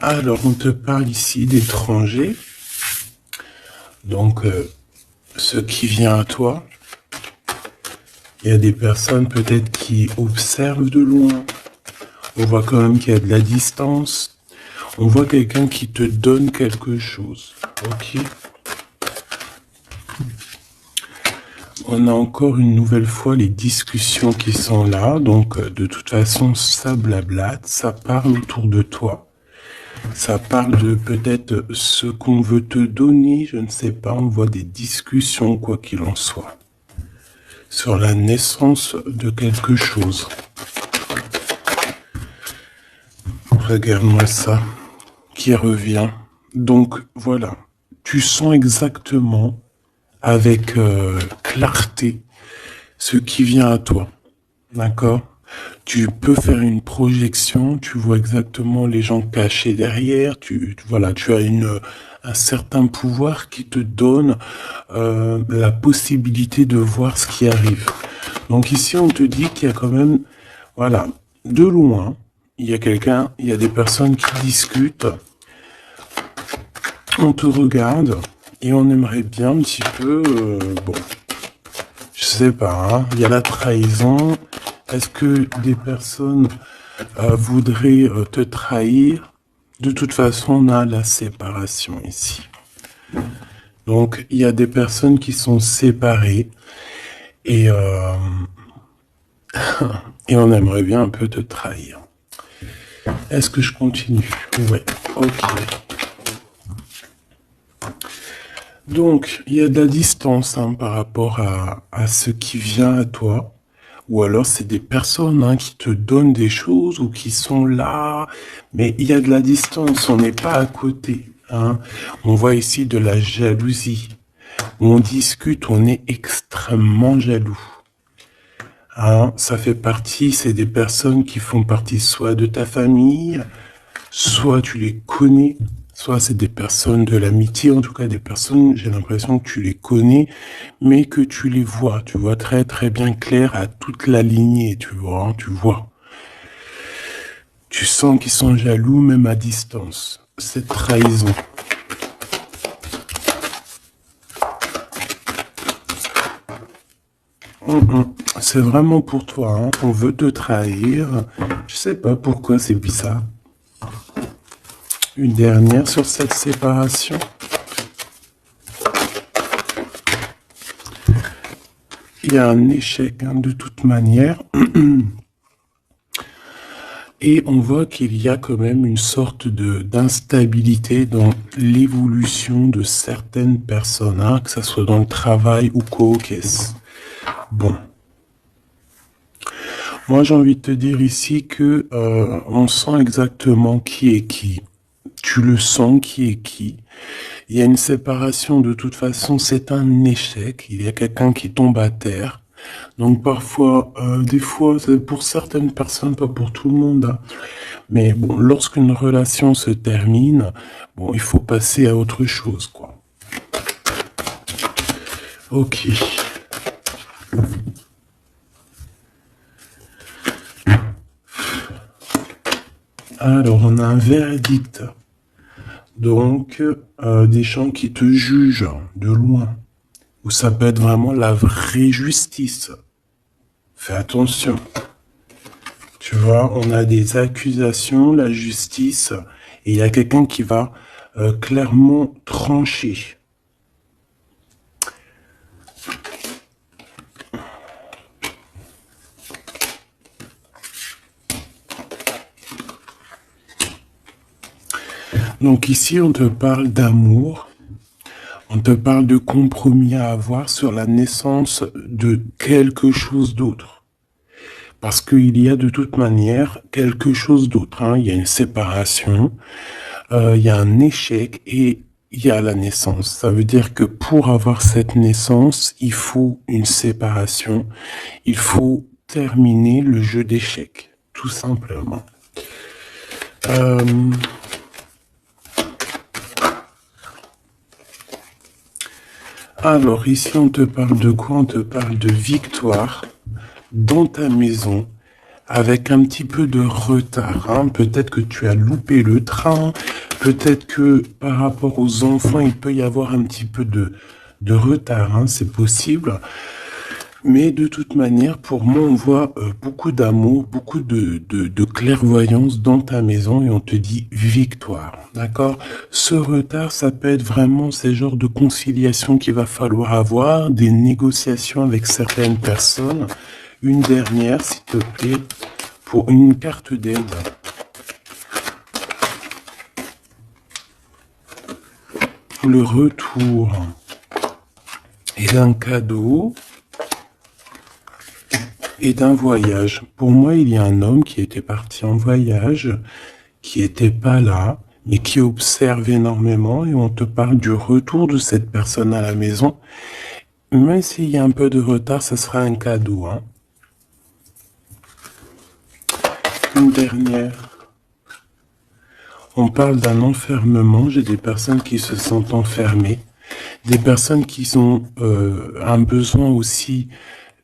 Alors, on te parle ici d'étrangers. Donc, ce qui vient à toi. Il y a des personnes peut-être qui observent de loin. On voit quand même qu'il y a de la distance. On voit quelqu'un qui te donne quelque chose. Ok. On a encore une nouvelle fois les discussions qui sont là. Donc, de toute façon, ça blablate, ça parle autour de toi. Ça parle de peut-être ce qu'on veut te donner, je ne sais pas. On voit des discussions, quoi qu'il en soit, sur la naissance de quelque chose. Regarde-moi ça, qui revient. Donc, voilà. Tu sens exactement, avec clarté, ce qui vient à toi. D'accord ? Tu peux faire une projection, tu vois exactement les gens cachés derrière, voilà, tu as un certain pouvoir qui te donne la possibilité de voir ce qui arrive. Donc ici, on te dit qu'il y a quand même, voilà, de loin, il y a des personnes qui discutent, on te regarde et on aimerait bien un petit peu, bon, je sais pas, hein, il y a la trahison. Est-ce que des personnes voudraient te trahir? De toute façon, on a la séparation ici. Donc, il y a des personnes qui sont séparées et, et on aimerait bien un peu te trahir. Est-ce que je continue? Ouais, ok. Donc, il y a de la distance par rapport à ce qui vient à toi. Ou alors c'est des personnes qui te donnent des choses ou qui sont là, mais il y a de la distance, on n'est pas à côté. On voit ici de la jalousie. On discute, on est extrêmement jaloux. Ça fait partie, c'est des personnes qui font partie soit de ta famille, soit tu les connais, soit c'est des personnes de l'amitié, en tout cas des personnes, j'ai l'impression que tu les connais, mais que tu les vois. Tu vois très très bien clair à toute la lignée, tu vois, tu vois. Tu sens qu'ils sont jaloux même à distance. Cette trahison. C'est vraiment pour toi, on veut te trahir. Je sais pas pourquoi c'est bizarre. Une dernière sur cette séparation. Il y a un échec de toute manière. Et on voit qu'il y a quand même une sorte d'instabilité dans l'évolution de certaines personnes, que ce soit dans le travail ou quoi qu'est-ce. Bon. Moi, j'ai envie de te dire ici que on sent exactement qui est qui. Tu le sens qui est qui. Il y a une séparation de toute façon, c'est un échec. Il y a quelqu'un qui tombe à terre. Donc parfois, des fois, c'est pour certaines personnes, pas pour tout le monde. Mais bon, lorsqu'une relation se termine, bon, il faut passer à autre chose, quoi. Ok. Alors, on a un verdict. Donc, des gens qui te jugent de loin. Ou ça peut être vraiment la vraie justice. Fais attention. Tu vois, on a des accusations, la justice, et il y a quelqu'un qui va clairement trancher. Donc ici, on te parle d'amour, on te parle de compromis à avoir sur la naissance de quelque chose d'autre. Parce qu'il y a de toute manière quelque chose d'autre. Il y a une séparation, il y a un échec et il y a la naissance. Ça veut dire que pour avoir cette naissance, il faut une séparation. Il faut terminer le jeu d'échecs, tout simplement. Alors ici, on te parle de quoi? On te parle de victoire dans ta maison, avec un petit peu de retard. Hein. Peut-être que tu as loupé le train, peut-être que par rapport aux enfants, il peut y avoir un petit peu de retard, hein. C'est possible. Mais de toute manière, pour moi, on voit beaucoup d'amour, beaucoup de clairvoyance dans ta maison et on te dit victoire, d'accord? Ce retard, ça peut être vraiment ces genres de conciliation qu'il va falloir avoir, des négociations avec certaines personnes. Une dernière, s'il te plaît, pour une carte d'aide. Le retour et d'un cadeau et d'un voyage. Pour moi, il y a un homme qui était parti en voyage, qui était pas là, mais qui observe énormément et on te parle du retour de cette personne à la maison. Même s'il y a un peu de retard, ça sera un cadeau, hein. Une dernière. On parle d'un enfermement. J'ai des personnes qui se sentent enfermées. Des personnes qui ont un besoin aussi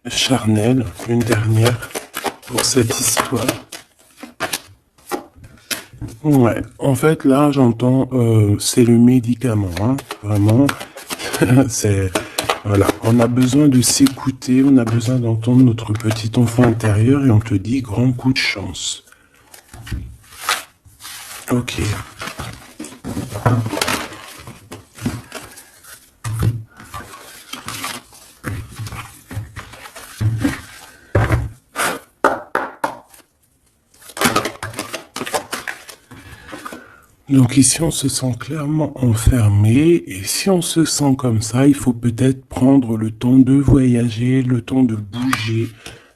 charnel. Une dernière pour cette histoire. Ouais, en fait, là, j'entends, c'est le médicament, hein. Vraiment, c'est... Voilà, on a besoin de s'écouter, on a besoin d'entendre notre petit enfant intérieur et on te dit grand coup de chance. Ok. Donc ici, on se sent clairement enfermé et si on se sent comme ça, il faut peut-être prendre le temps de voyager, le temps de bouger.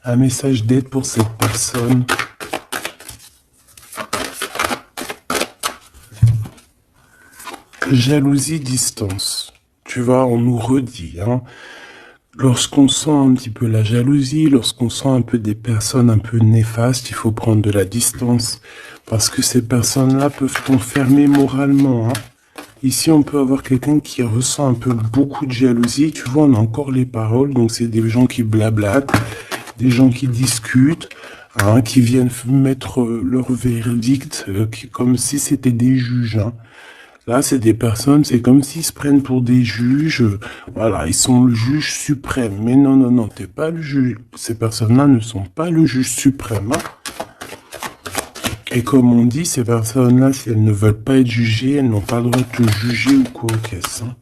Un message d'aide pour cette personne. Jalousie, distance. Tu vois, on nous redit, hein. Lorsqu'on sent un petit peu la jalousie, lorsqu'on sent un peu des personnes un peu néfastes, il faut prendre de la distance. Parce que ces personnes-là peuvent t'enfermer moralement, hein. Ici, on peut avoir quelqu'un qui ressent un peu beaucoup de jalousie. Tu vois, on a encore les paroles. Donc, c'est des gens qui blablatent, des gens qui discutent, hein, qui viennent mettre leur verdict comme si c'était des juges, hein. Là, c'est des personnes, c'est comme s'ils se prennent pour des juges. Voilà, ils sont le juge suprême. Mais non, non, non, t'es pas le juge. Ces personnes-là ne sont pas le juge suprême, hein. Et comme on dit, ces personnes-là, si elles ne veulent pas être jugées, elles n'ont pas le droit de te juger ou quoi qu'est-ce, hein.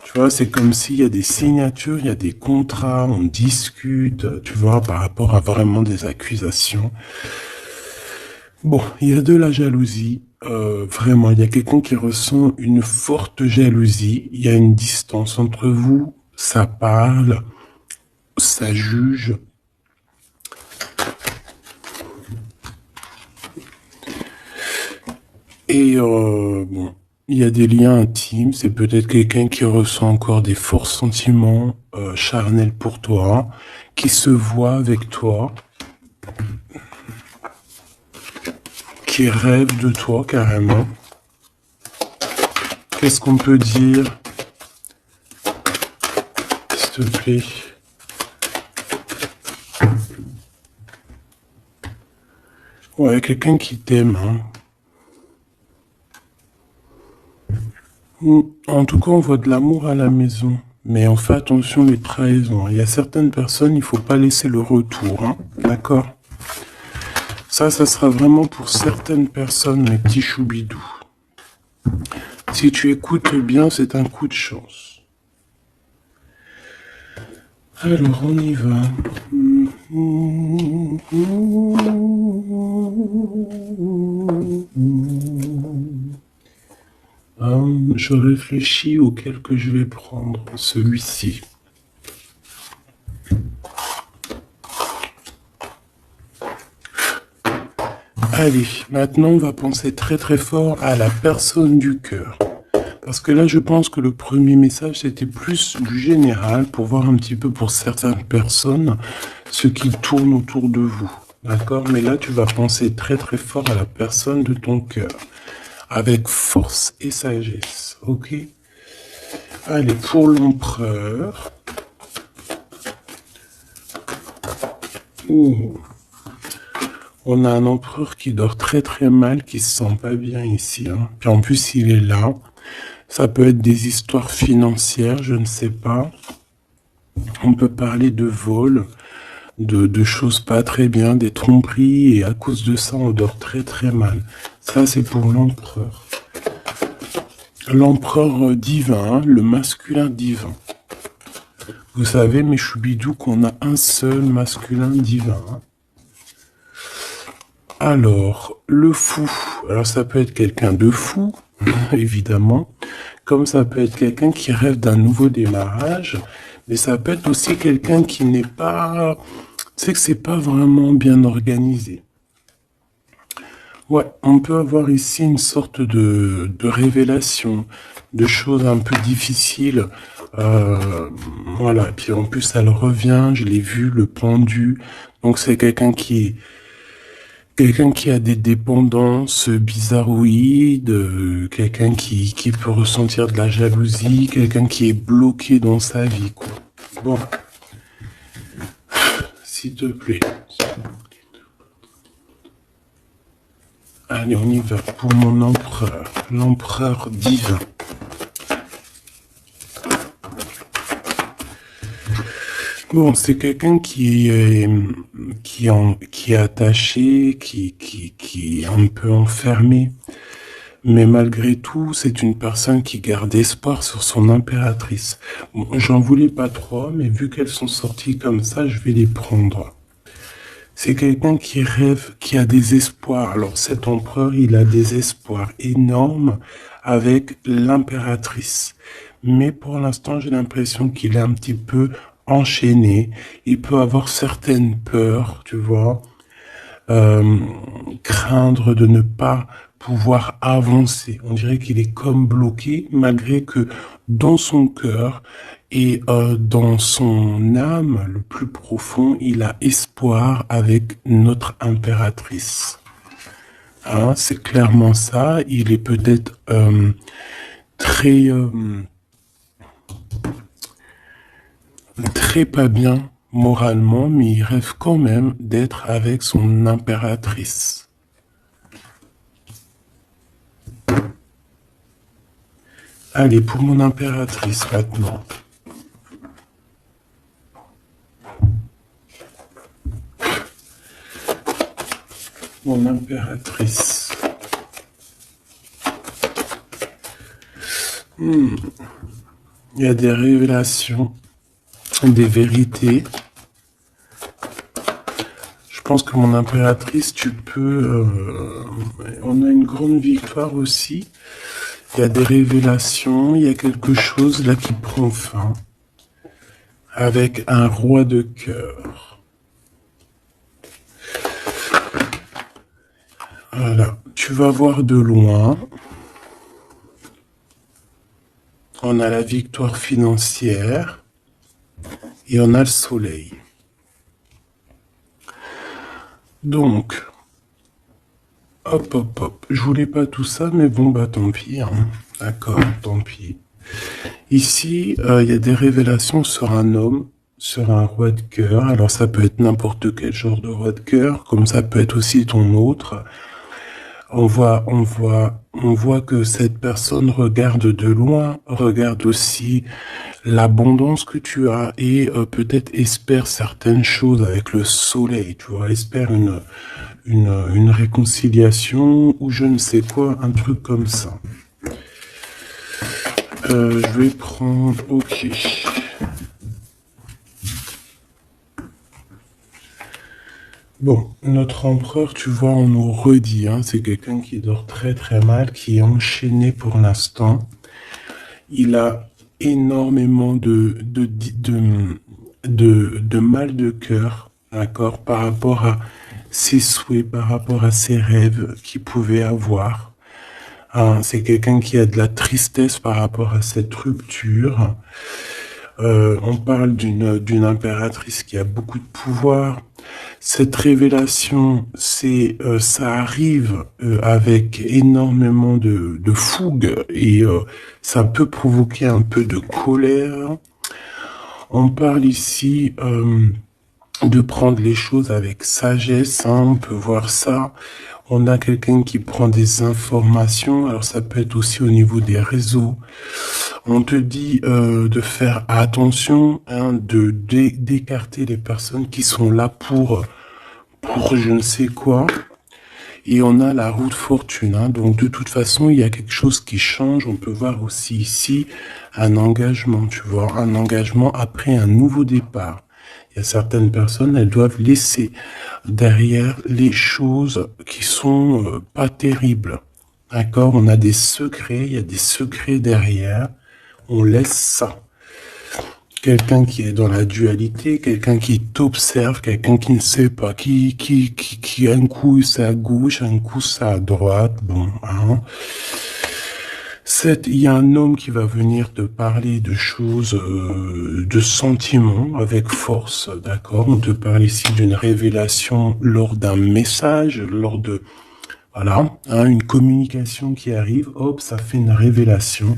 Tu vois, c'est comme s'il y a des signatures, il y a des contrats, on discute, tu vois, par rapport à vraiment des accusations. Bon, il y a de la jalousie, vraiment, il y a quelqu'un qui ressent une forte jalousie, il y a une distance entre vous, ça parle, ça juge. Et bon, il y a des liens intimes, c'est peut-être quelqu'un qui ressent encore des forts sentiments charnels pour toi, qui se voit avec toi, qui rêve de toi carrément. Qu'est-ce qu'on peut dire, s'il te plaît? Ouais, quelqu'un qui t'aime, hein. En tout cas, on voit de l'amour à la maison. Mais on fait attention les trahisons. Il y a certaines personnes, il faut pas laisser le retour, hein. D'accord? Ça sera vraiment pour certaines personnes, mes petits choubidous. Si tu écoutes bien, c'est un coup de chance. Alors, on y va. Je réfléchis auquel que je vais prendre, celui-ci. Allez, maintenant on va penser très très fort à la personne du cœur. Parce que là je pense que le premier message c'était plus du général pour voir un petit peu pour certaines personnes ce qui tourne autour de vous. D'accord? Mais là tu vas penser très très fort à la personne de ton cœur. Avec force et sagesse. Ok? Allez, pour l'empereur. Ouh. On a un empereur qui dort très très mal, qui se sent pas bien ici, hein. Puis en plus, il est là. Ça peut être des histoires financières, je ne sais pas. On peut parler de vol, de choses pas très bien, des tromperies, et à cause de ça, on dort très très mal. Ça, c'est pour l'empereur. L'empereur divin, le masculin divin. Vous savez, mes choubidous, qu'on a un seul masculin divin. Alors, le fou. Alors, ça peut être quelqu'un de fou, évidemment, comme ça peut être quelqu'un qui rêve d'un nouveau démarrage, mais ça peut être aussi quelqu'un qui n'est pas... C'est que c'est pas vraiment bien organisé. Ouais, on peut avoir ici une sorte de révélation, de choses un peu difficiles. Voilà, et puis en plus, elle revient, je l'ai vu, le pendu. Donc c'est quelqu'un qui a des dépendances bizarroïdes, quelqu'un qui peut ressentir de la jalousie, quelqu'un qui est bloqué dans sa vie, quoi. Bon, s'il te plaît. Allez, on y va pour mon empereur, l'empereur divin. Bon, c'est quelqu'un qui est attaché, qui est un peu enfermé. Mais malgré tout, c'est une personne qui garde espoir sur son impératrice. Bon, j'en voulais pas trop, mais vu qu'elles sont sorties comme ça, je vais les prendre. C'est quelqu'un qui rêve, qui a des espoirs. Alors cet empereur, il a des espoirs énormes avec l'impératrice. Mais pour l'instant, j'ai l'impression qu'il est un petit peu enchaîné. Il peut avoir certaines peurs, tu vois, craindre de ne pas pouvoir avancer. On dirait qu'il est comme bloqué, malgré que dans son cœur et dans son âme, le plus profond, il a espoir avec notre impératrice. Hein, c'est clairement ça. Il est peut-être très très pas bien moralement, mais il rêve quand même d'être avec son impératrice. Allez, pour mon impératrice maintenant. Mon impératrice. Il y a des révélations, des vérités. Je pense que mon impératrice, tu peux... on a une grande victoire aussi. Il y a des révélations, il y a quelque chose là qui prend fin. Avec un roi de cœur. Voilà, tu vas voir de loin. On a la victoire financière et on a le soleil. Donc, hop, hop, hop. Je voulais pas tout ça, mais bon, bah tant pis. Hein. D'accord, tant pis. Ici, il y a des révélations sur un homme, sur un roi de cœur. Alors ça peut être n'importe quel genre de roi de cœur, comme ça peut être aussi ton autre. On voit que cette personne regarde de loin, regarde aussi l'abondance que tu as et peut-être espère certaines choses avec le soleil, tu vois, espère une réconciliation ou je ne sais quoi, un truc comme ça. Je vais prendre, ok. Bon, notre empereur, tu vois, on nous redit, hein, c'est quelqu'un qui dort très très mal, qui est enchaîné pour l'instant. Il a énormément de mal de cœur, d'accord, par rapport à ses souhaits, par rapport à ses rêves qu'il pouvait avoir. Hein, c'est quelqu'un qui a de la tristesse par rapport à cette rupture. On parle d'une impératrice qui a beaucoup de pouvoir. Cette révélation, ça arrive avec énormément de fougue et ça peut provoquer un peu de colère. On parle ici de prendre les choses avec sagesse, hein, on peut voir ça. On a quelqu'un qui prend des informations, alors ça peut être aussi au niveau des réseaux. On te dit de faire attention, hein, d'écarter les personnes qui sont là pour je ne sais quoi. Et on a la roue de fortune, hein. Donc de toute façon, il y a quelque chose qui change. On peut voir aussi ici un engagement, tu vois, un engagement après un nouveau départ. Il y a certaines personnes, elles doivent laisser derrière les choses qui sont pas terribles. D'accord? On a des secrets, il y a des secrets derrière. On laisse ça. Quelqu'un qui est dans la dualité, quelqu'un qui t'observe, quelqu'un qui ne sait pas, qui un coup c'est à gauche, un coup c'est à droite, bon, hein. Il y a un homme qui va venir te parler de choses, de sentiments avec force, d'accord? On te parle ici d'une révélation lors d'un message, lors de, voilà, hein, une communication qui arrive, hop, ça fait une révélation.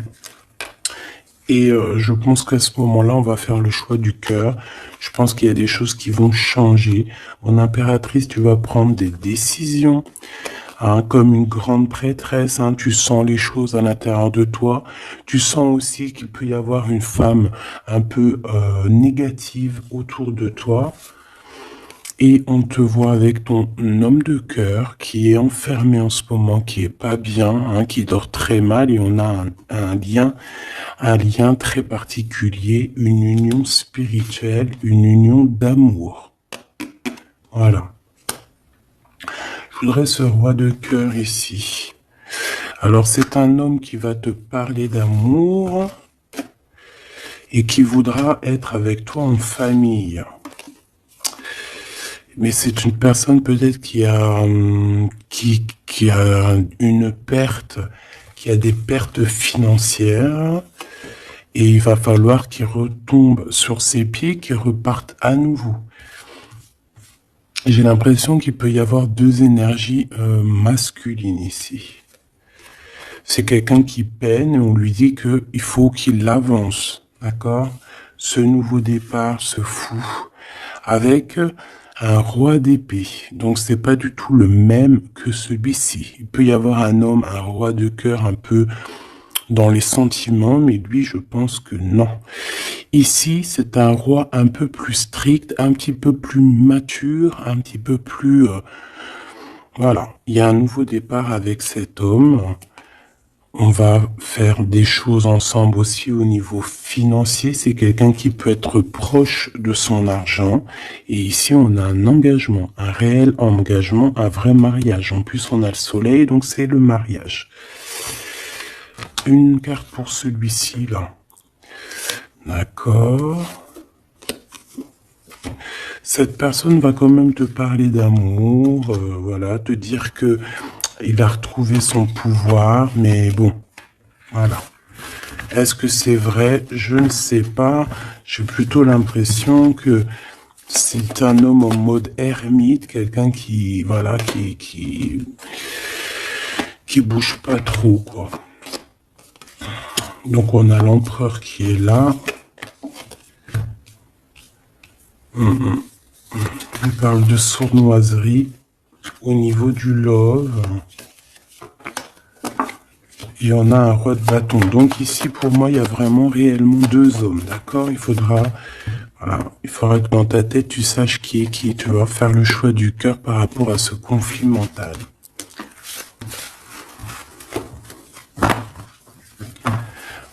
Et je pense qu'à ce moment-là, on va faire le choix du cœur. Je pense qu'il y a des choses qui vont changer. Mon impératrice, tu vas prendre des décisions, hein, comme une grande prêtresse. Hein, tu sens les choses à l'intérieur de toi. Tu sens aussi qu'il peut y avoir une femme un peu négative autour de toi. Et on te voit avec ton homme de cœur qui est enfermé en ce moment, qui est pas bien, hein, qui dort très mal, et on a un lien très particulier, une union spirituelle, une union d'amour. Voilà. Je voudrais ce roi de cœur ici. Alors c'est un homme qui va te parler d'amour et qui voudra être avec toi en famille. Mais c'est une personne peut-être qui a une perte, qui a des pertes financières, et il va falloir qu'il retombe sur ses pieds, qu'il reparte à nouveau. J'ai l'impression qu'il peut y avoir deux énergies masculines ici. C'est quelqu'un qui peine et on lui dit qu'il faut qu'il avance, d'accord? Ce nouveau départ se fout avec un roi d'épée. Donc c'est pas du tout le même que celui-ci. Il peut y avoir un homme, un roi de cœur un peu dans les sentiments, mais lui je pense que non. Ici c'est un roi un peu plus strict, un petit peu plus mature, un petit peu plus... voilà, il y a un nouveau départ avec cet homme. On va faire des choses ensemble aussi au niveau financier. C'est quelqu'un qui peut être proche de son argent. Et ici, on a un engagement, un réel engagement, un vrai mariage. En plus, on a le soleil, donc c'est le mariage. Une carte pour celui-ci, là. D'accord. Cette personne va quand même te parler d'amour, voilà, te dire que il a retrouvé son pouvoir, mais bon, voilà. Est-ce que c'est vrai? Je ne sais pas. J'ai plutôt l'impression que c'est un homme en mode ermite, quelqu'un qui, voilà, qui bouge pas trop, quoi. Donc on a l'empereur qui est là. Il parle de sournoiserie au niveau du love. Et on a un roi de bâton. Donc ici, pour moi, il y a vraiment réellement deux hommes, d'accord? Il faudra, voilà, il faudra que dans ta tête, tu saches qui est qui. Tu vas faire le choix du cœur par rapport à ce conflit mental.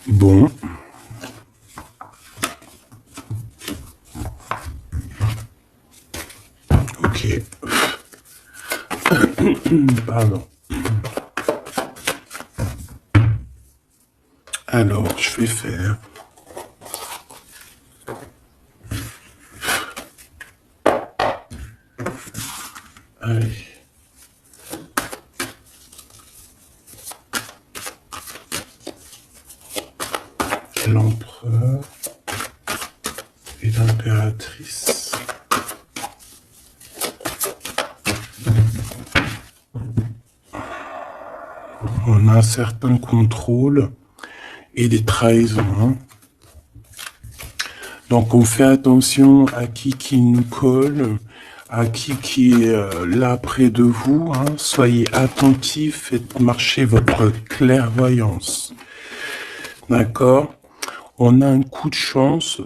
Bon. Ok. Pardon. Alors, je vais faire... Allez. L'empereur et l'impératrice. On a un certain contrôle et des trahisons. Hein. Donc on fait attention à qui nous colle, à qui est là près de vous. Hein. Soyez attentifs, faites marcher votre clairvoyance. D'accord? On a un coup de chance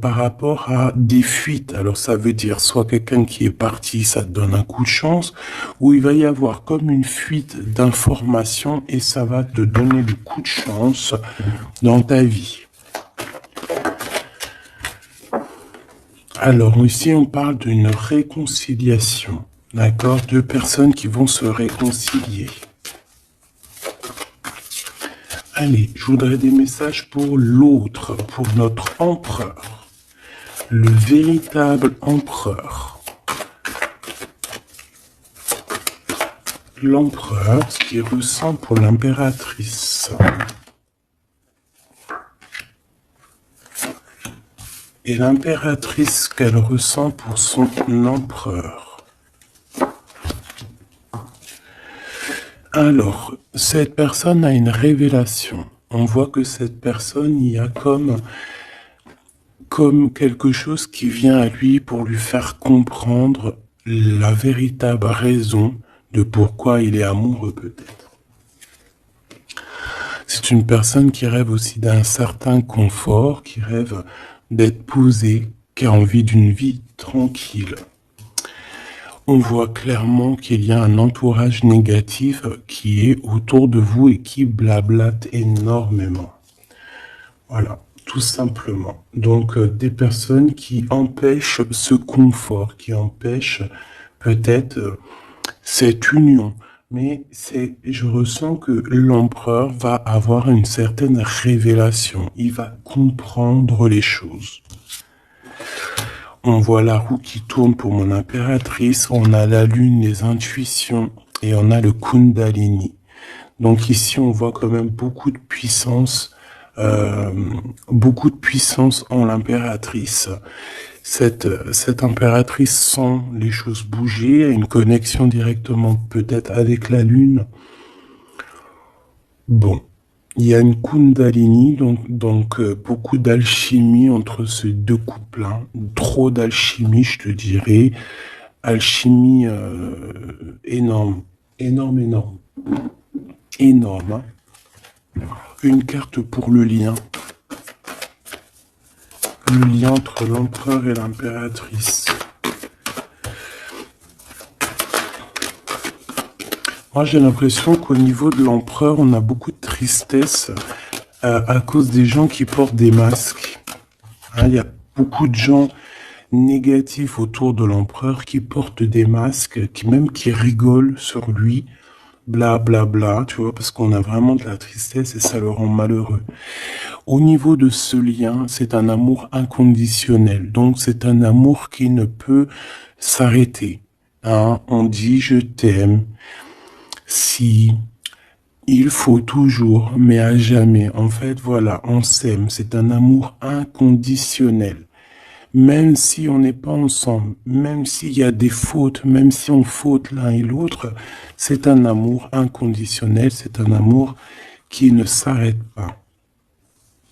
par rapport à des fuites. Alors ça veut dire soit quelqu'un qui est parti, ça te donne un coup de chance, ou il va y avoir comme une fuite d'informations et ça va te donner le coup de chance dans ta vie. Alors ici on parle d'une réconciliation, d'accord? Deux personnes qui vont se réconcilier. Allez, je voudrais des messages pour l'autre, pour notre empereur, le véritable empereur. L'empereur, ce qu'il ressent pour l'impératrice. Et l'impératrice, ce qu'elle ressent pour son empereur. Alors, cette personne a une révélation. On voit que cette personne, il y a comme quelque chose qui vient à lui pour lui faire comprendre la véritable raison de pourquoi il est amoureux peut-être. C'est une personne qui rêve aussi d'un certain confort, qui rêve d'être posé, qui a envie d'une vie tranquille. On voit clairement qu'il y a un entourage négatif qui est autour de vous et qui blablate énormément. Voilà, tout simplement. Donc, des personnes qui empêchent ce confort, qui empêchent peut-être cette union. Mais je ressens que l'empereur va avoir une certaine révélation. Il va comprendre les choses. On voit la roue qui tourne pour mon impératrice, on a la lune, les intuitions, et on a le Kundalini. Donc ici, on voit quand même beaucoup de puissance en l'impératrice. Cette impératrice sent les choses bouger, a une connexion directement peut-être avec la lune. Bon. Il y a une Kundalini, donc beaucoup d'alchimie entre ces deux couples. Hein. Trop d'alchimie, je te dirais. Alchimie énorme. Énorme. Hein. Une carte pour le lien. Le lien entre l'empereur et l'impératrice. Moi, j'ai l'impression qu'au niveau de l'empereur, on a beaucoup de tristesse à cause des gens qui portent des masques. Hein, il y a beaucoup de gens négatifs autour de l'empereur qui portent des masques, qui rigolent sur lui, blablabla, tu vois, parce qu'on a vraiment de la tristesse et ça le rend malheureux. Au niveau de ce lien, c'est un amour inconditionnel. Donc, c'est un amour qui ne peut s'arrêter. Hein, on dit « je t'aime ». Si, il faut toujours, mais à jamais. En fait, voilà, on s'aime. C'est un amour inconditionnel. Même si on n'est pas ensemble, même s'il y a des fautes, même si on faute l'un et l'autre, c'est un amour inconditionnel. C'est un amour qui ne s'arrête pas.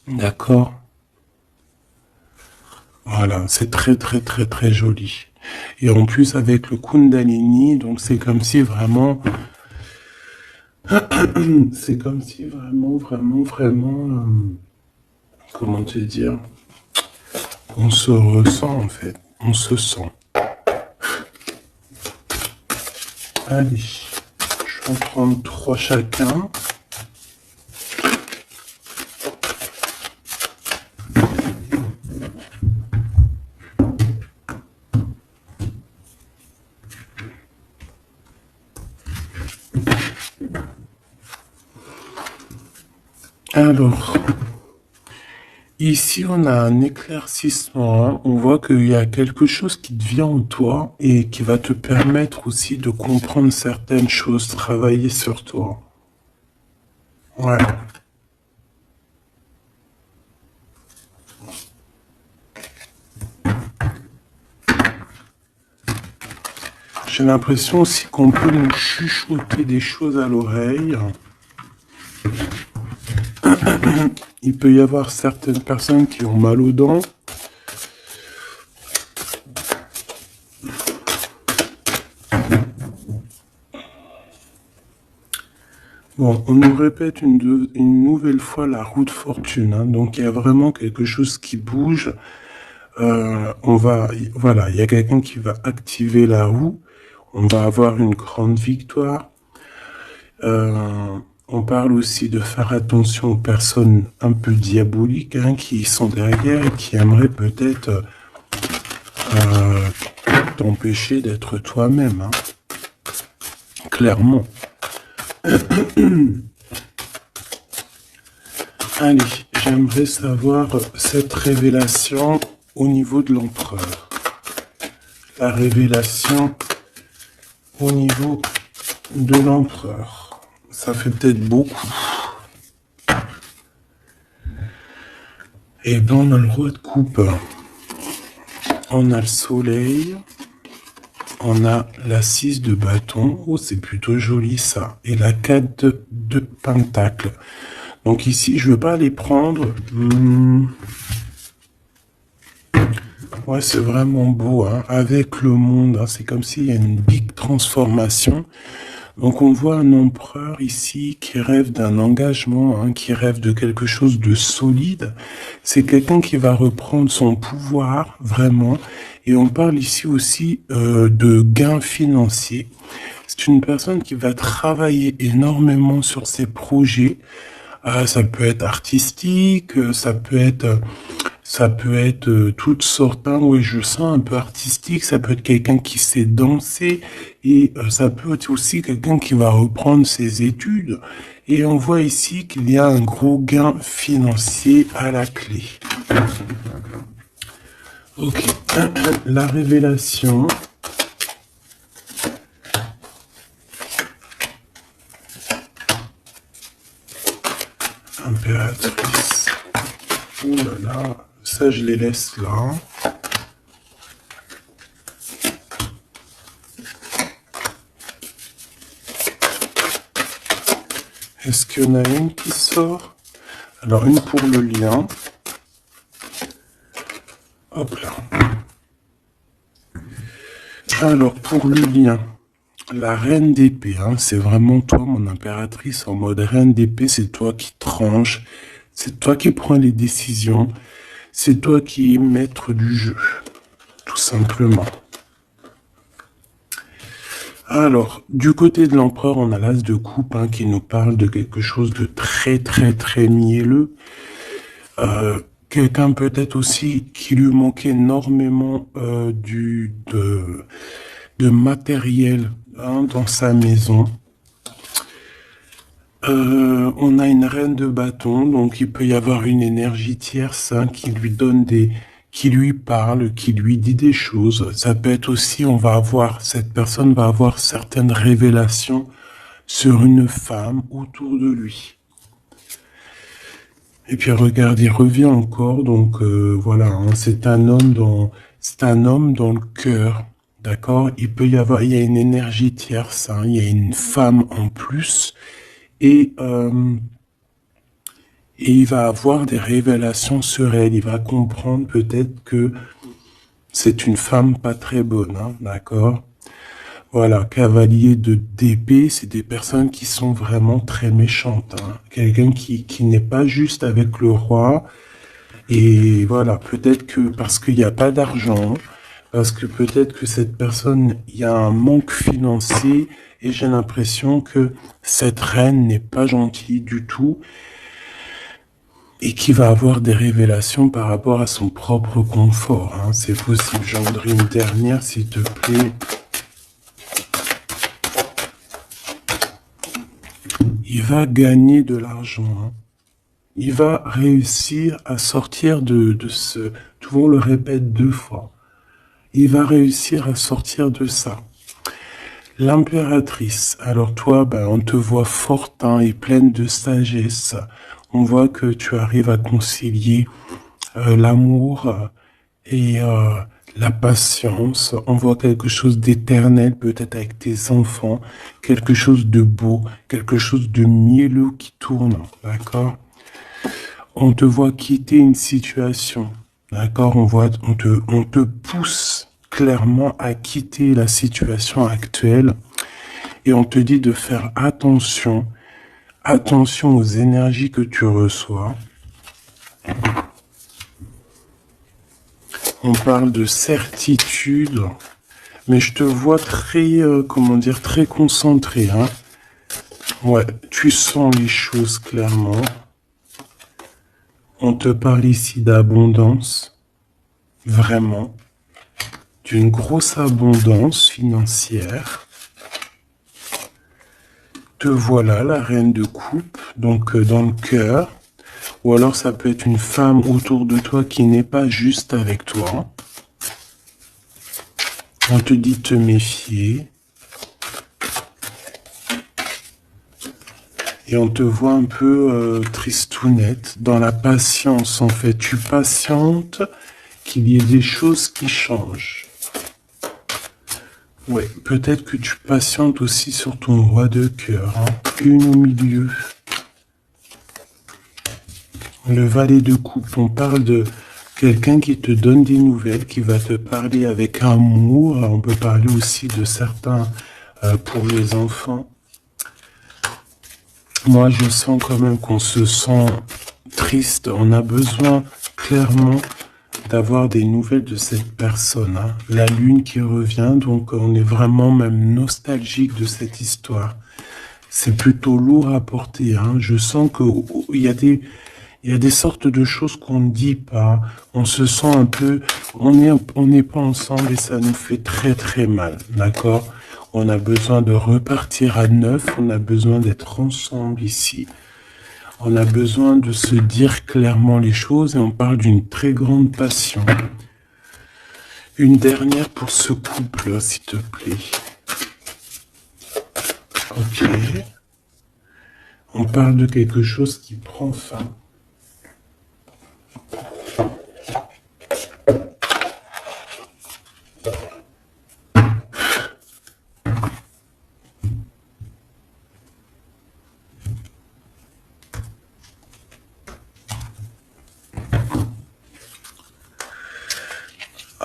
D'accord? Voilà, c'est très joli. Et en plus, avec le Kundalini, donc c'est comme si vraiment... C'est comme si vraiment, comment te dire, on se ressent en fait, on se sent. Allez, je vais en prendre 3 chacun. Alors, ici on a un éclaircissement, hein. On voit qu'il y a quelque chose qui te vient en toi et qui va te permettre aussi de comprendre certaines choses, travailler sur toi. Ouais. J'ai l'impression aussi qu'on peut nous chuchoter des choses à l'oreille. Il peut y avoir certaines personnes qui ont mal aux dents. Bon, on nous répète une nouvelle fois la roue de fortune, hein. Donc il y a vraiment quelque chose qui bouge. Voilà, il y a quelqu'un qui va activer la roue. On va avoir une grande victoire. On parle aussi de faire attention aux personnes un peu diaboliques, hein, qui sont derrière et qui aimeraient peut-être euh, t'empêcher d'être toi-même, hein. Clairement. Allez, j'aimerais savoir cette révélation au niveau de l'empereur. La révélation au niveau de l'empereur. Ça fait peut-être beaucoup. Et ben on a le roi de coupe. On a le soleil. On a la 6 de bâton. Oh, c'est plutôt joli ça. Et la 4 de pentacle. Donc ici, je ne veux pas les prendre. Ouais, c'est vraiment beau, hein. Avec le monde, hein. C'est comme s'il y a une big transformation. Donc on voit un empereur ici qui rêve d'un engagement, hein, qui rêve de quelque chose de solide. C'est quelqu'un qui va reprendre son pouvoir, vraiment. Et on parle ici aussi de gains financiers. C'est une personne qui va travailler énormément sur ses projets. Ça peut être artistique, ça peut être toutes sortes, hein. Oui, je sens un peu artistique. Ça peut être quelqu'un qui sait danser et ça peut être aussi quelqu'un qui va reprendre ses études. Et on voit ici qu'il y a un gros gain financier à la clé. Ok, la révélation. Impératrice. Oh là là, ça je les laisse là. Est-ce qu'il y en a une qui sort? Alors une pour le lien. Hop là. Alors pour le lien, la reine d'épée, hein, c'est vraiment toi mon impératrice en mode reine d'épée, c'est toi qui tranche, c'est toi qui prends les décisions, c'est toi qui es maître du jeu, tout simplement. Alors, du côté de l'empereur, on a l'as de coupe, hein, qui nous parle de quelque chose de très très très mielleux. Quelqu'un peut-être aussi qui lui manquait énormément de matériel, hein, dans sa maison. On a une reine de bâton, donc il peut y avoir une énergie tierce, hein, qui lui donne qui lui parle, qui lui dit des choses. Ça peut être aussi, cette personne va avoir certaines révélations sur une femme autour de lui. Et puis regarde, il revient encore, donc voilà, hein, c'est un homme dans le cœur, d'accord. Il y a une énergie tierce, hein, il y a une femme en plus, et il va avoir des révélations sur elle. Il va comprendre peut-être que c'est une femme pas très bonne, hein, d'accord. Voilà, cavalier d'épée, c'est des personnes qui sont vraiment très méchantes, hein. Quelqu'un qui n'est pas juste avec le roi. Et voilà, peut-être que parce qu'il n'y a pas d'argent, parce que peut-être que cette personne, il y a un manque financier, et j'ai l'impression que cette reine n'est pas gentille du tout, et qui va avoir des révélations par rapport à son propre confort, hein. C'est possible. J'en voudrais une dernière, s'il te plaît. Il va gagner de l'argent, hein. Il va réussir à sortir de ce... Tout le monde le répète 2 fois. Il va réussir à sortir de ça. L'impératrice. Alors toi, ben, on te voit forte, hein, et pleine de sagesse. On voit que tu arrives à concilier l'amour et la patience. On voit quelque chose d'éternel, peut-être avec tes enfants. Quelque chose de beau, quelque chose de mielleux qui tourne, d'accord? On te voit quitter une situation, d'accord? On te pousse clairement à quitter la situation actuelle et on te dit de faire attention Attention aux énergies que tu reçois. On parle de certitude, mais je te vois très, comment dire, très concentré, hein. Ouais, tu sens les choses clairement. On te parle ici d'abondance, vraiment, d'une grosse abondance financière. Te voilà, la reine de coupe, donc dans le cœur. Ou alors ça peut être une femme autour de toi qui n'est pas juste avec toi. On te dit de te méfier. Et on te voit un peu tristounette, dans la patience en fait. Tu patientes qu'il y ait des choses qui changent. Ouais, peut-être que tu patientes aussi sur ton roi de cœur. Hein. Une au milieu. Le valet de coupe, on parle de quelqu'un qui te donne des nouvelles, qui va te parler avec amour. On peut parler aussi de certains pour les enfants. Moi, je sens quand même qu'on se sent triste. On a besoin clairement d'avoir des nouvelles de cette personne. Hein. La lune qui revient, donc on est vraiment même nostalgique de cette histoire. C'est plutôt lourd à porter. Hein. Je sens qu'il y a des sortes de choses qu'on ne dit pas. On se sent un peu, on n'est pas ensemble et ça nous fait très très mal, d'accord? On a besoin de repartir à neuf, on a besoin d'être ensemble ici. On a besoin de se dire clairement les choses et on parle d'une très grande passion. Une dernière pour ce couple, s'il te plaît. Ok. On parle de quelque chose qui prend fin.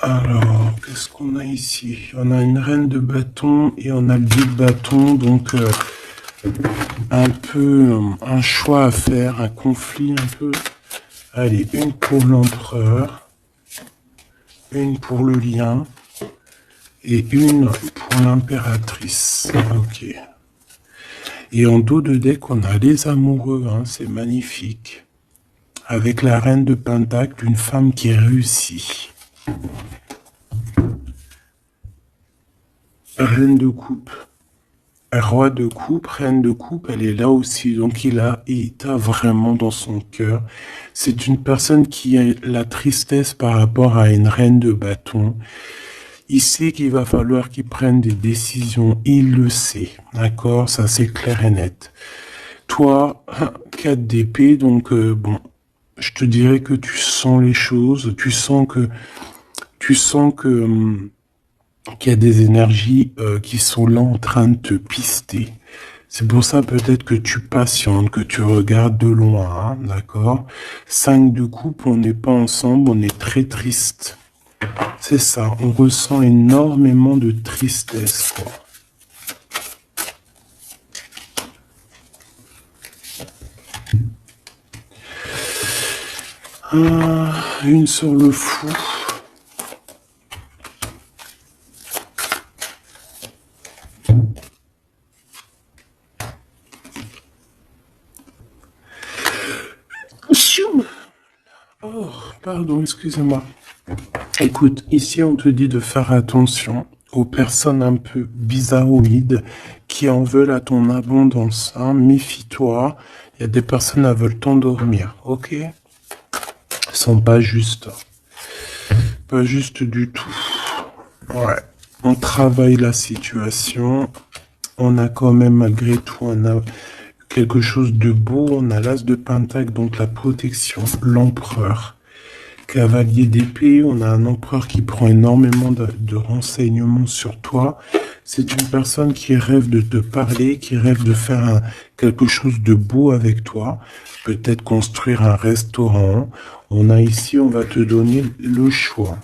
Alors, qu'est-ce qu'on a ici? On a une reine de bâton et on a le dieu de bâton, donc un peu un choix à faire, un conflit un peu. Allez, une pour l'empereur, une pour le lien et une pour l'impératrice. Ok. Et en dos de deck, on a les amoureux, hein, c'est magnifique. Avec la reine de pentacle, une femme qui réussit. Reine de coupe. Roi de coupe, reine de coupe, elle est là aussi. Donc il t'a vraiment dans son cœur. C'est une personne qui a la tristesse par rapport à une reine de bâton. Il sait qu'il va falloir qu'il prenne des décisions. Il le sait. D'accord? Ça, c'est clair et net. Toi, 4 d'épée, donc bon, je te dirais que tu sens les choses. Tu sens que qu'il y a des énergies qui sont là en train de te pister. C'est pour ça peut-être que tu patientes, que tu regardes de loin, hein, d'accord? 5 de coupe, on n'est pas ensemble, on est très triste. C'est ça, on ressent énormément de tristesse, quoi. Une sur le fou. Oh, pardon, excusez-moi. Écoute, ici on te dit de faire attention aux personnes un peu bizarroïdes qui en veulent à ton abondance. Hein. Méfie-toi, il y a des personnes qui veulent t'endormir, ok? Ils sont pas justes. Pas justes du tout. Ouais. On travaille la situation. On a quand même, malgré tout, on a quelque chose de beau. On a l'as de pentacle, donc la protection, l'empereur. Cavalier d'épée, on a un empereur qui prend énormément de renseignements sur toi. C'est une personne qui rêve de te parler, qui rêve de faire quelque chose de beau avec toi. Peut-être construire un restaurant. On a ici, on va te donner le choix.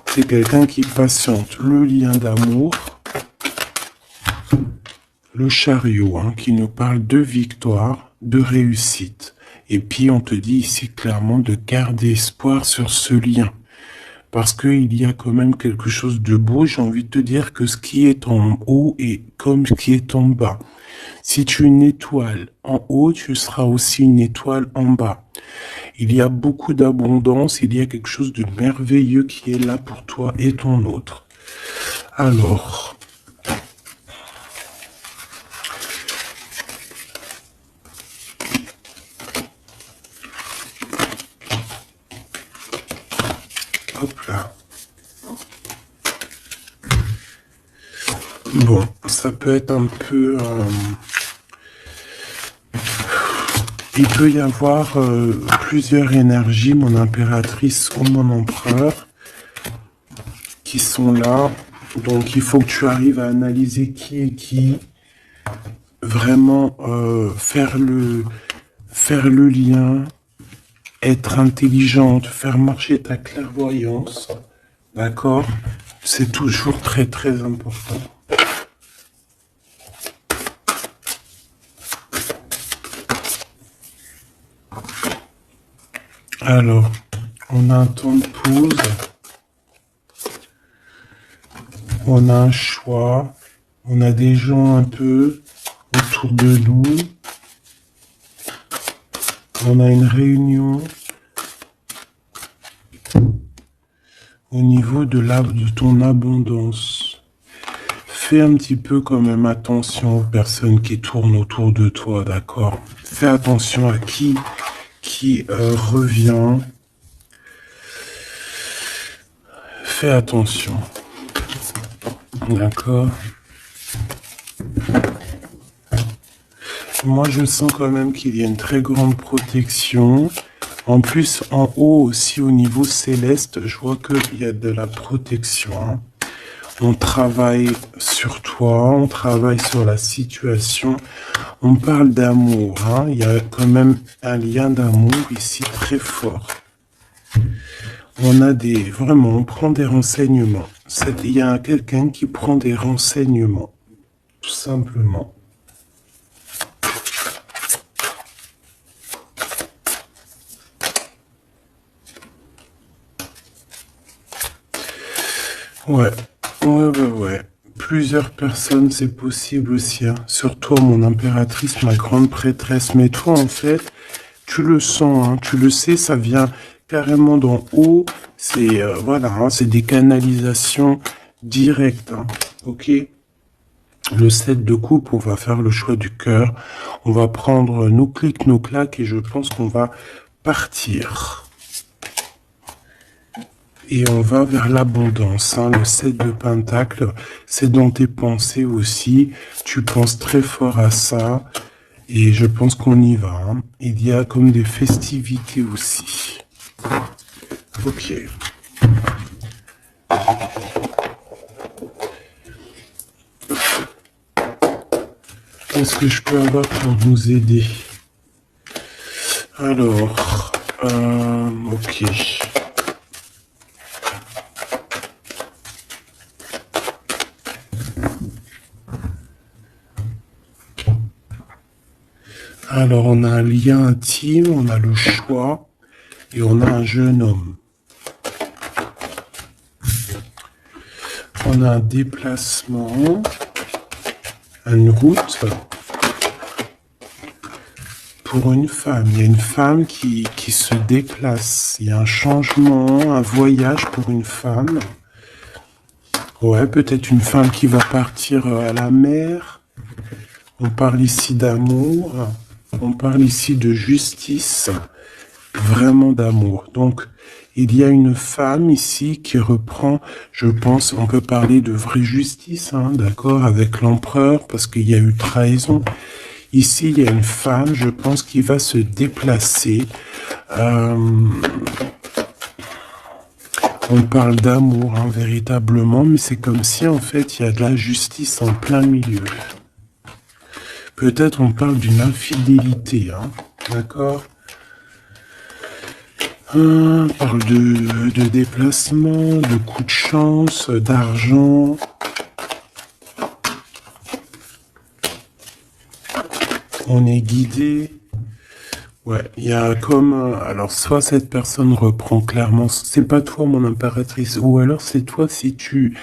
C'est quelqu'un qui patiente. Le lien d'amour. Le chariot, hein, qui nous parle de victoire. de réussite. Et puis, on te dit ici clairement de garder espoir sur ce lien. Parce qu'il y a quand même quelque chose de beau. J'ai envie de te dire que ce qui est en haut est comme ce qui est en bas. Si tu es une étoile en haut, tu seras aussi une étoile en bas. Il y a beaucoup d'abondance, il y a quelque chose de merveilleux qui est là pour toi et ton autre. Alors, hop là. Bon, ça peut être un peu... il peut y avoir plusieurs énergies, mon impératrice ou mon empereur, qui sont là. Donc, il faut que tu arrives à analyser qui est qui, vraiment faire le lien, être intelligente, faire marcher ta clairvoyance, d'accord? C'est toujours très très important. Alors, on a un temps de pause, on a un choix, on a des gens un peu autour de nous, on a une réunion au niveau de ton abondance. Fais un petit peu quand même attention aux personnes qui tournent autour de toi, d'accord? Fais attention à qui revient. Fais attention. D'accord? Moi, je sens quand même qu'il y a une très grande protection. En plus, en haut aussi, au niveau céleste, je vois qu'il y a de la protection. Hein. On travaille sur toi, on travaille sur la situation. On parle d'amour. Hein. Il y a quand même un lien d'amour ici très fort. On a vraiment, on prend des renseignements. Il y a quelqu'un qui prend des renseignements, tout simplement. Ouais. Plusieurs personnes, c'est possible aussi. Hein. Sur toi, mon impératrice, ma grande prêtresse. Mais toi, en fait, tu le sens, hein, tu le sais, ça vient carrément d'en haut. C'est voilà, hein, c'est des canalisations directes. Hein, ok. Le 7 de coupe, on va faire le choix du cœur. On va prendre nos clics, nos claques et je pense qu'on va partir. Et on va vers l'abondance. Hein. Le 7 de pentacle, c'est dans tes pensées aussi. Tu penses très fort à ça. Et je pense qu'on y va. Hein. Il y a comme des festivités aussi. Ok. Qu'est-ce que je peux avoir pour vous aider? Alors, ok. Alors, on a un lien intime, on a le choix et on a un jeune homme. On a un déplacement, une route pour une femme. Il y a une femme qui se déplace. Il y a un changement, un voyage pour une femme. Ouais, peut-être une femme qui va partir à la mer. On parle ici d'amour. On parle ici de justice. Vraiment d'amour. Donc, il y a une femme ici qui reprend, je pense, on peut parler de vraie justice, hein, d'accord, avec l'empereur, parce qu'il y a eu trahison. Ici, il y a une femme, je pense, qui va se déplacer. On parle d'amour, hein, véritablement, mais c'est comme si, en fait, il y a de la justice en plein milieu. Peut-être on parle d'une infidélité, hein, d'accord? On parle de déplacement, de coup de chance, d'argent. On est guidé. Ouais, il y a comme... alors, soit cette personne reprend clairement... C'est pas toi, mon impératrice. Ou alors, c'est toi si tu...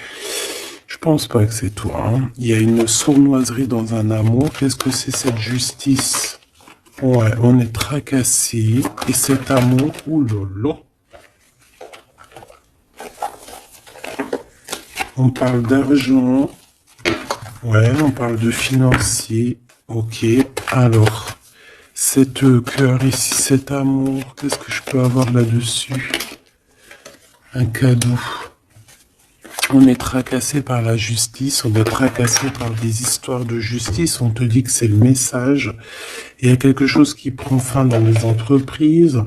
Je pense pas que c'est toi, hein. Il y a une sournoiserie dans un amour. Qu'est-ce que c'est cette justice? Ouais, on est tracassé. Et cet amour... Ouh là là. On parle d'argent. Ouais, on parle de financier. Ok, alors... Cette cœur ici, cet amour, qu'est-ce que je peux avoir là-dessus? Un cadeau. On est tracassé par la justice, on est tracassé par des histoires de justice, on te dit que c'est le message. Il y a quelque chose qui prend fin dans les entreprises,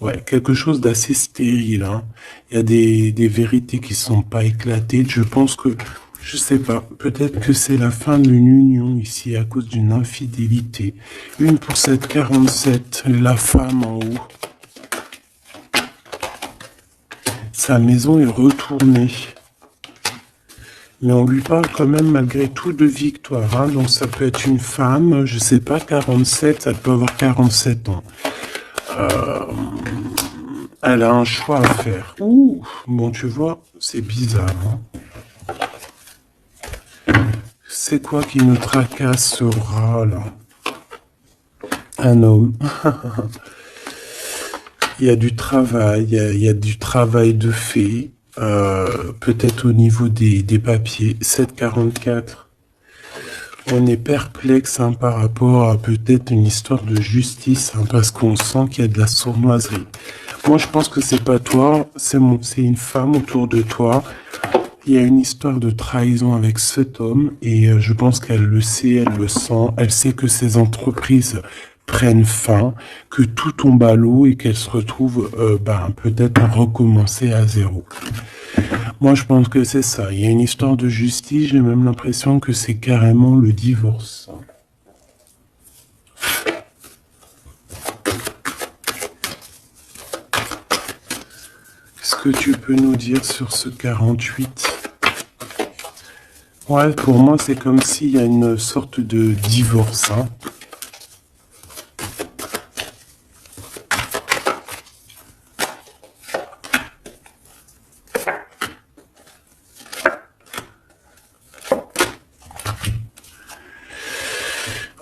ouais, quelque chose d'assez stérile, hein. Il y a des vérités qui sont pas éclatées, je pense que, je sais pas, peut-être que c'est la fin d'une union ici à cause d'une infidélité. Une pour cette 47, la femme en haut. Sa maison est retournée. Mais on lui parle quand même malgré tout de victoire, hein. Donc ça peut être une femme, je sais pas, 47, ça peut avoir 47 ans. Elle a un choix à faire. Ouh, bon, tu vois, c'est bizarre, hein. C'est quoi qui nous tracasse ce rat là? Un homme. Il y a du travail, il y a du travail de fait, peut-être au niveau des papiers. 744. On est perplexe, hein, par rapport à peut-être une histoire de justice, hein, parce qu'on sent qu'il y a de la sournoiserie. Moi, je pense que c'est pas toi, c'est une femme autour de toi. Il y a une histoire de trahison avec cet homme et je pense qu'elle le sait, elle le sent, elle sait que ces entreprises prennent fin, que tout tombe à l'eau et qu'elle se retrouve peut-être à recommencer à zéro. Moi, je pense que c'est ça. Il y a une histoire de justice, j'ai même l'impression que c'est carrément le divorce. Qu'est-ce que tu peux nous dire sur ce 48? Ouais, pour moi, c'est comme s'il y a une sorte de divorce, hein.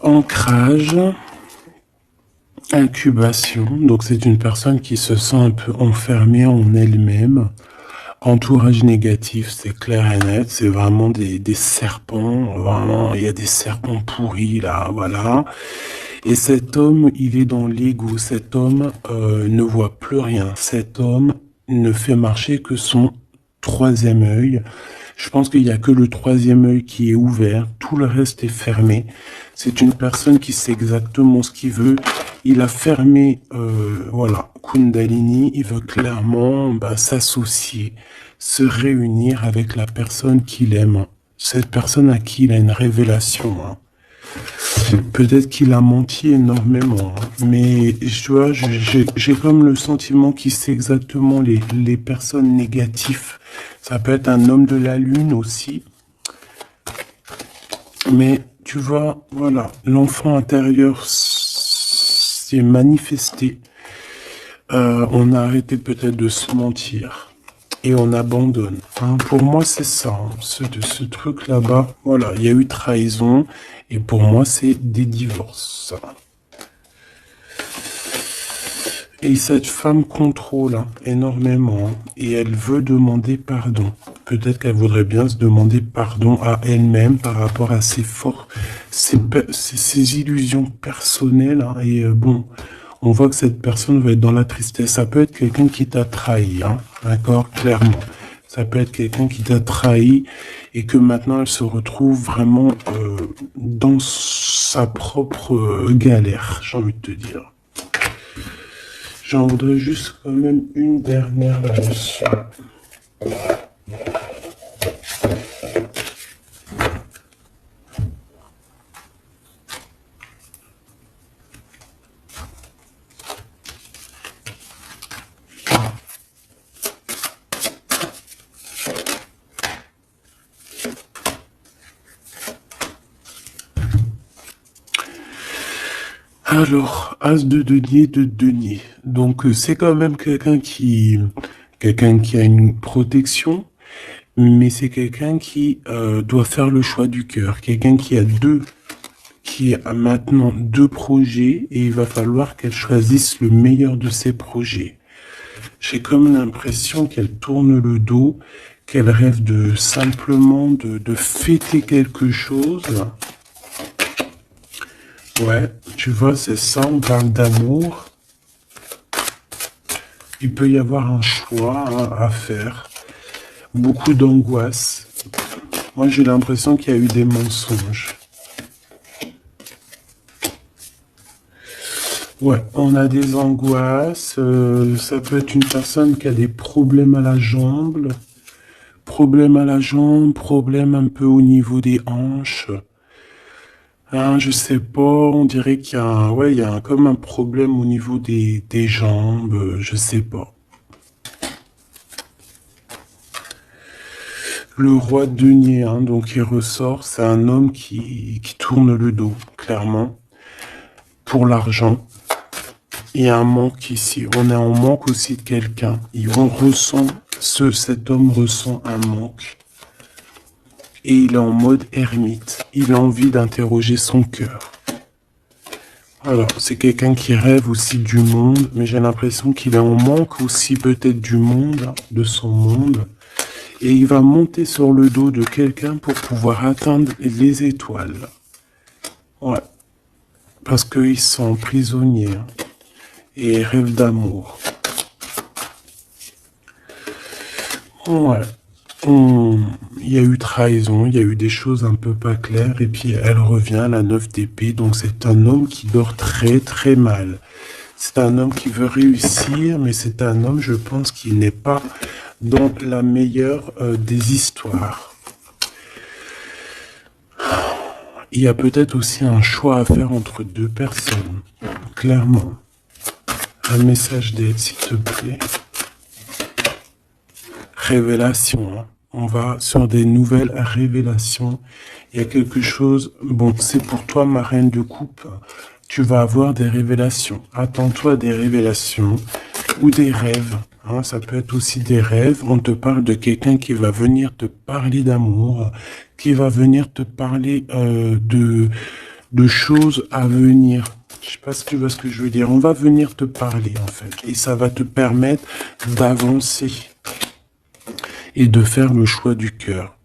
Ancrage, incubation, donc c'est une personne qui se sent un peu enfermée en elle-même. Entourage négatif, c'est clair et net, c'est vraiment des serpents, vraiment, il y a des serpents pourris là, voilà. Et cet homme, il est dans l'ego, cet homme ne voit plus rien, cet homme ne fait marcher que son troisième œil. Je pense qu'il n'y a que le troisième œil qui est ouvert, tout le reste est fermé. C'est une personne qui sait exactement ce qu'il veut. Il a fermé, voilà, Kundalini. Il veut clairement s'associer, se réunir avec la personne qu'il aime. Cette personne à qui il a une révélation, hein. Peut-être qu'il a menti énormément, hein. Mais tu vois, j'ai comme le sentiment qu'il sait exactement les personnes négatives. Ça peut être un homme de la lune aussi. Mais tu vois, voilà, l'enfant intérieur s'est manifesté. On a arrêté peut-être de se mentir. Et on abandonne, hein. Pour moi, c'est ça, hein, ce truc là-bas. Voilà, il y a eu trahison. Et pour moi, c'est des divorces. Et cette femme contrôle, hein, énormément, hein, et elle veut demander pardon. Peut-être qu'elle voudrait bien se demander pardon à elle-même par rapport à ses illusions personnelles, hein, et bon, on voit que cette personne va être dans la tristesse. Ça peut être quelqu'un qui t'a trahi, hein, d'accord, clairement. Ça peut être quelqu'un qui t'a trahi et que maintenant elle se retrouve vraiment dans sa propre galère, j'ai envie de te dire. J'en voudrais juste quand même une dernière là-dessus. Alors, as de denier. Donc, c'est quand même quelqu'un qui a une protection, mais c'est quelqu'un qui doit faire le choix du cœur. Quelqu'un qui a maintenant deux projets et il va falloir qu'elle choisisse le meilleur de ses projets. J'ai comme l'impression qu'elle tourne le dos, qu'elle rêve de simplement de fêter quelque chose. Ouais, tu vois, c'est ça, on parle d'amour. Il peut y avoir un choix à faire. Beaucoup d'angoisse. Moi, j'ai l'impression qu'il y a eu des mensonges. Ouais, on a des angoisses. Ça peut être une personne qui a des problèmes à la jambe. Problèmes à la jambe, problèmes un peu au niveau des hanches. Hein, je sais pas, on dirait qu'il y a ouais, il y a comme un problème au niveau des jambes, je sais pas. Le roi de denier, hein, donc il ressort, c'est un homme qui tourne le dos, clairement, pour l'argent. Il y a un manque ici, on est en manque aussi de quelqu'un. Cet homme ressent un manque. Et il est en mode ermite. Il a envie d'interroger son cœur. Alors, c'est quelqu'un qui rêve aussi du monde, mais j'ai l'impression qu'il est en manque aussi peut-être du monde, de son monde. Et il va monter sur le dos de quelqu'un pour pouvoir atteindre les étoiles. Ouais. Parce qu'il se sent prisonnier. Hein, et rêve d'amour. Ouais. Il y a eu trahison, il y a eu des choses un peu pas claires, et puis elle revient, la 9 d'épée, donc c'est un homme qui dort très très mal. C'est un homme qui veut réussir, mais c'est un homme, je pense, qui n'est pas dans la meilleure des histoires. Il y a peut-être aussi un choix à faire entre deux personnes, clairement. Un message d'aide, s'il te plaît. Révélation, hein. On va sur des nouvelles révélations. Il y a quelque chose, bon, c'est pour toi, ma reine de coupe, tu vas avoir des révélations. Attends-toi à des révélations ou des rêves. Hein, ça peut être aussi des rêves. On te parle de quelqu'un qui va venir te parler d'amour, qui va venir te parler de choses à venir. Je sais pas si tu vois ce que je veux dire. On va venir te parler, en fait. Et ça va te permettre d'avancer et de faire le choix du cœur.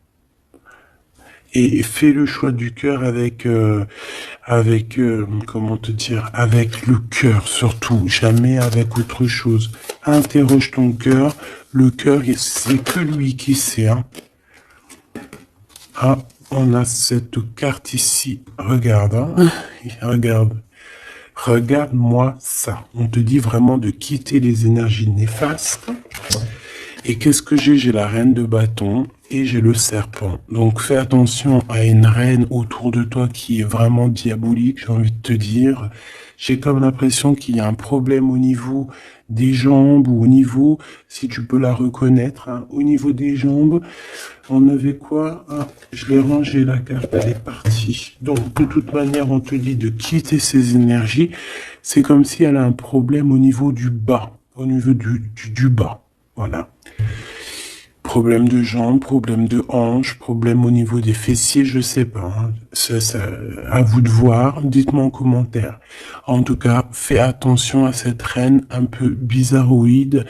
Et fais le choix du cœur avec comment te dire, avec le cœur surtout, jamais avec autre chose. Interroge ton cœur. Le cœur, c'est que lui qui sait. Hein. Ah, on a cette carte ici. Regarde, hein. Regarde. Regarde-moi ça. On te dit vraiment de quitter les énergies néfastes. Et qu'est-ce que j'ai? J'ai la reine de bâton et j'ai le serpent. Donc fais attention à une reine autour de toi qui est vraiment diabolique, j'ai envie de te dire. J'ai comme l'impression qu'il y a un problème au niveau des jambes ou au niveau, si tu peux la reconnaître, hein, au niveau des jambes. On avait quoi? Ah, je l'ai rangé la carte, elle est partie. Donc de toute manière, on te dit de quitter ces énergies. C'est comme si elle a un problème au niveau du bas, au niveau du bas. Voilà. Problème de jambes, problème de hanches, problème au niveau des fessiers, je sais pas. Hein. À vous de voir, dites-moi en commentaire. En tout cas, fais attention à cette reine un peu bizarroïde